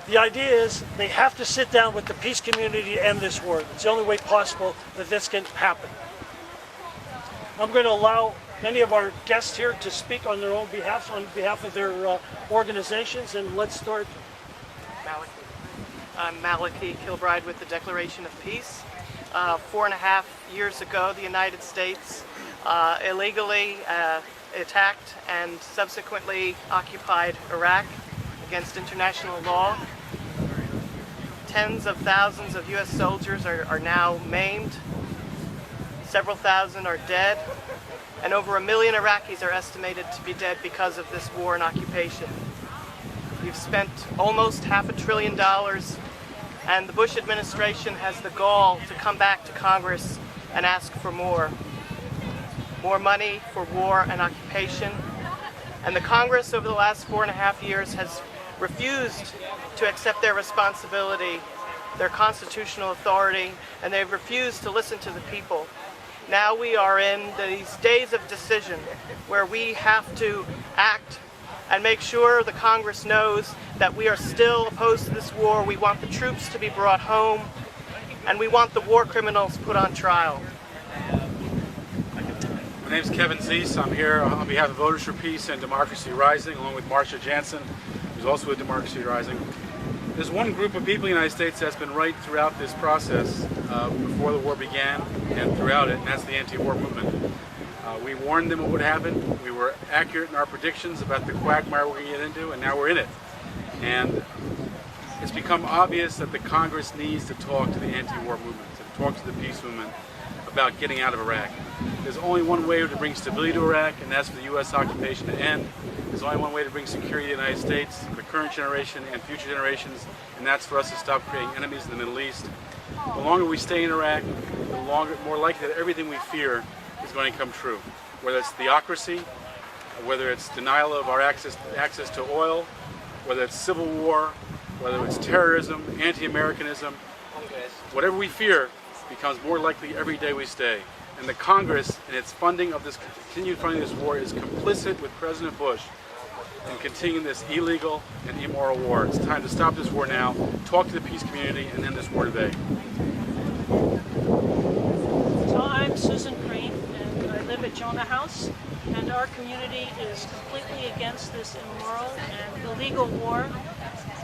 The idea is they have to sit down with the peace community to end this war. It's the only way possible that this can happen. I'm going to allow many of our guests here to speak on their own behalf, on behalf of their organizations, and let's start. I'm Malachi Kilbride with the Declaration of Peace. 4.5 years ago, the United States illegally attacked and subsequently occupied Iraq against international law. Tens of thousands of U.S. soldiers are now maimed. Several thousand are dead. And over 1 million Iraqis are estimated to be dead because of this war and occupation. We've spent almost $500 billion, and the Bush administration has the gall to come back to Congress and ask for more money for war and occupation. And the Congress over the last 4.5 years has refused to accept their responsibility, their constitutional authority, and they've refused to listen to the people. Now we are in these days of decision where we have to act and make sure the Congress knows that we are still opposed to this war. We want the troops to be brought home, and we want the war criminals put on trial. My name is Kevin Zeese. I'm here on behalf of Voters for Peace and Democracy Rising, along with Marcia Jansen, who's also with Democracy Rising. There's one group of people in the United States that's been right throughout this process, before the war began and throughout it, and that's the anti-war movement. We warned them what would happen. We were accurate in our predictions about the quagmire we're going to get into, and now we're in it. And it's become obvious that the Congress needs to talk to the anti-war movement, to talk to the peace movement about getting out of Iraq. There's only one way to bring stability to Iraq, and that's for the U.S. occupation to end. There's only one way to bring security to the United States, the current generation and future generations, and that's for us to stop creating enemies in the Middle East. The longer we stay in Iraq, the more likely that everything we fear is going to come true. Whether it's theocracy, whether it's denial of our access to oil, whether it's civil war, whether it's terrorism, anti-Americanism, whatever we fear becomes more likely every day we stay. And the Congress, in its funding of this, continued funding of this war, is complicit with President Bush in continuing this illegal and immoral war. It's time to stop this war now, talk to the peace community, and end this war today. So I'm Susan Green, and I live at Jonah House, and our community is completely against this immoral and illegal war.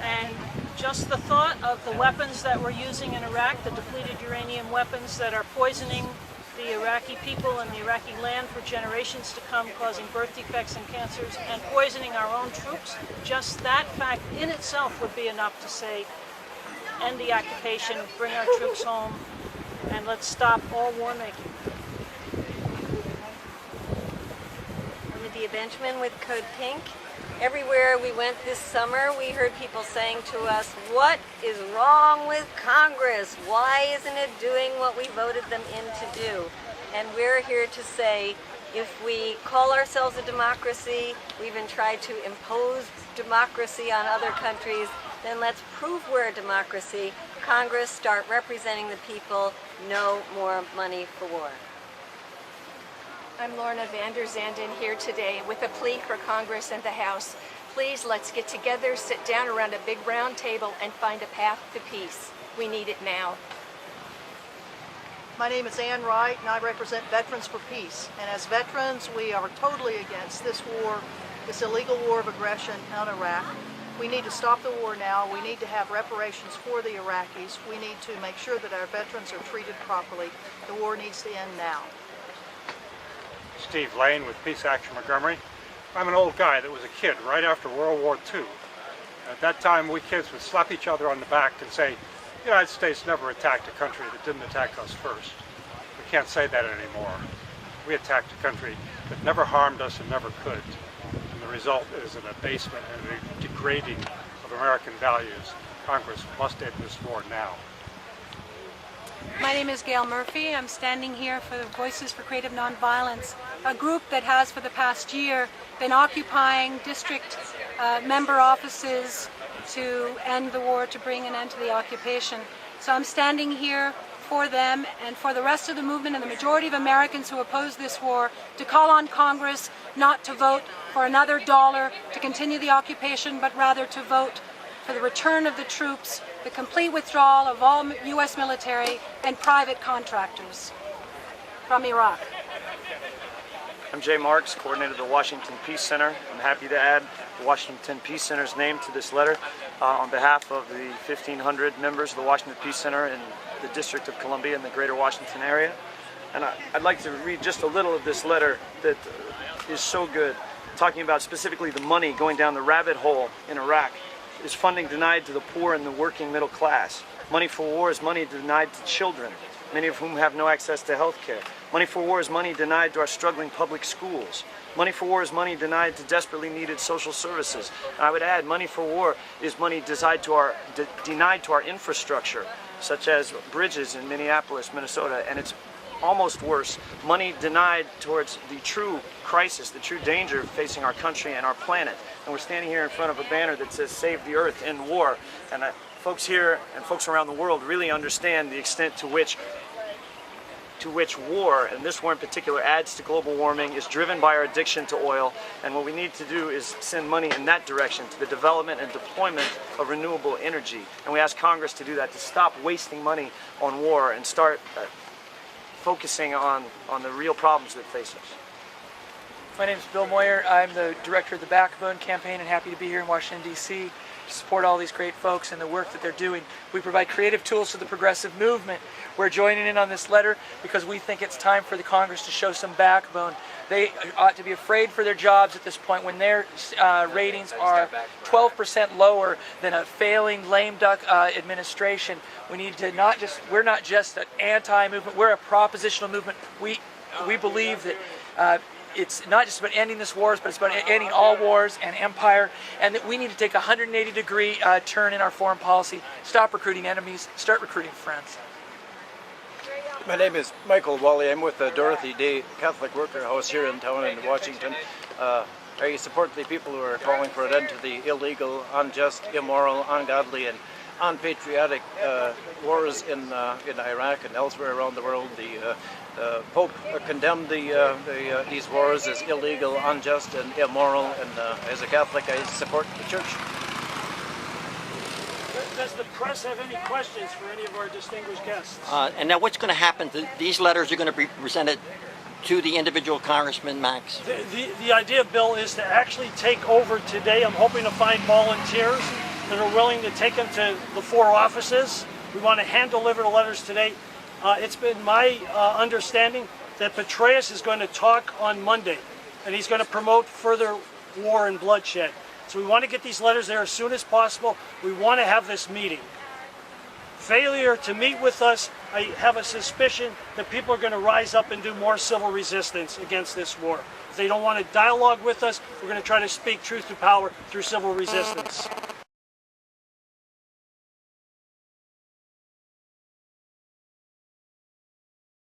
And just the thought of the weapons that we're using in Iraq, the depleted uranium weapons that are poisoning the Iraqi people and the Iraqi land for generations to come, causing birth defects and cancers, and poisoning our own troops, just that fact in itself would be enough to say, end the occupation, bring our troops home, and let's stop all war making. Lydia Benjamin with Code Pink. Everywhere we went this summer, we heard people saying to us, what is wrong with Congress? Why isn't it doing what we voted them in to do? And we're here to say, if we call ourselves a democracy, we even try to impose democracy on other countries, then let's prove we're a democracy. Congress, start representing the people. No more money for war. I'm Lorna Vander Zanden here today with a plea for Congress and the House. Please, let's get together, sit down around a big round table, and find a path to peace. We need it now. My name is Ann Wright, and I represent Veterans for Peace. And as veterans, we are totally against this war, this illegal war of aggression on Iraq. We need to stop the war now. We need to have reparations for the Iraqis. We need to make sure that our veterans are treated properly. The war needs to end now. Steve Lane with Peace Action Montgomery. I'm an old guy that was a kid right after World War II. At that time, we kids would slap each other on the back and say, the United States never attacked a country that didn't attack us first. We can't say that anymore. We attacked a country that never harmed us and never could. And the result is an abasement and a degrading of American values. Congress must end this war now. My name is Gail Murphy. I'm standing here for the Voices for Creative Nonviolence, a group that has for the past year been occupying district member offices to end the war, to bring an end to the occupation. So I'm standing here for them and for the rest of the movement and the majority of Americans who oppose this war to call on Congress not to vote for another dollar to continue the occupation, but rather to vote for the return of the troops, the complete withdrawal of all U.S. military and private contractors from Iraq. I'm Jay Marks, coordinator of the Washington Peace Center. I'm happy to add the Washington Peace Center's name to this letter on behalf of the 1,500 members of the Washington Peace Center in the District of Columbia in the greater Washington area. And I'd like to read just a little of this letter that is so good, talking about specifically the money going down the rabbit hole in Iraq. Is funding denied to the poor and the working middle class. Money for war is money denied to children, many of whom have no access to health care. Money for war is money denied to our struggling public schools. Money for war is money denied to desperately needed social services. And I would add, money for war is money denied to our infrastructure, such as bridges in Minneapolis, Minnesota, and it's almost worse, money denied towards the true crisis, the true danger facing our country and our planet. And we're standing here in front of a banner that says "Save the Earth in War." And folks here and folks around the world really understand the extent to which war, and this war in particular, adds to global warming, is driven by our addiction to oil. And what we need to do is send money in that direction to the development and deployment of renewable energy. And we ask Congress to do that, to stop wasting money on war and start focusing on the real problems that face us. My name is Bill Moyer. I'm the director of the Backbone campaign and happy to be here in Washington, D.C. to support all these great folks and the work that they're doing. We provide creative tools to the progressive movement. We're joining in on this letter because we think it's time for the Congress to show some backbone. They ought to be afraid for their jobs at this point when their ratings are 12% lower than a failing lame duck administration. We need to we're not just an anti-movement, we're a propositional movement. We believe that it's not just about ending this wars, but it's about ending all wars and empire, and that we need to take a 180-degree turn in our foreign policy, stop recruiting enemies, start recruiting friends. My name is Michael Wally. I'm with the Dorothy Day Catholic Worker House here in town in Washington. I support the people who are calling for an end to the illegal, unjust, immoral, ungodly, and unpatriotic wars in Iraq and elsewhere around the world. The Pope condemned these wars as illegal, unjust, and immoral, and as a Catholic, I support the Church. Does the press have any questions for any of our distinguished guests? And now what's going to happen? These letters are going to be presented to the individual congressman, Max? The idea, Bill, is to actually take over today. I'm hoping to find volunteers that are willing to take them to the 4 offices. We want to hand-deliver the letters today. It's been my understanding that Petraeus is going to talk on Monday, and he's going to promote further war and bloodshed. So we want to get these letters there as soon as possible. We want to have this meeting. Failure to meet with us, I have a suspicion that people are going to rise up and do more civil resistance against this war. If they don't want to dialogue with us, we're going to try to speak truth to power through civil resistance.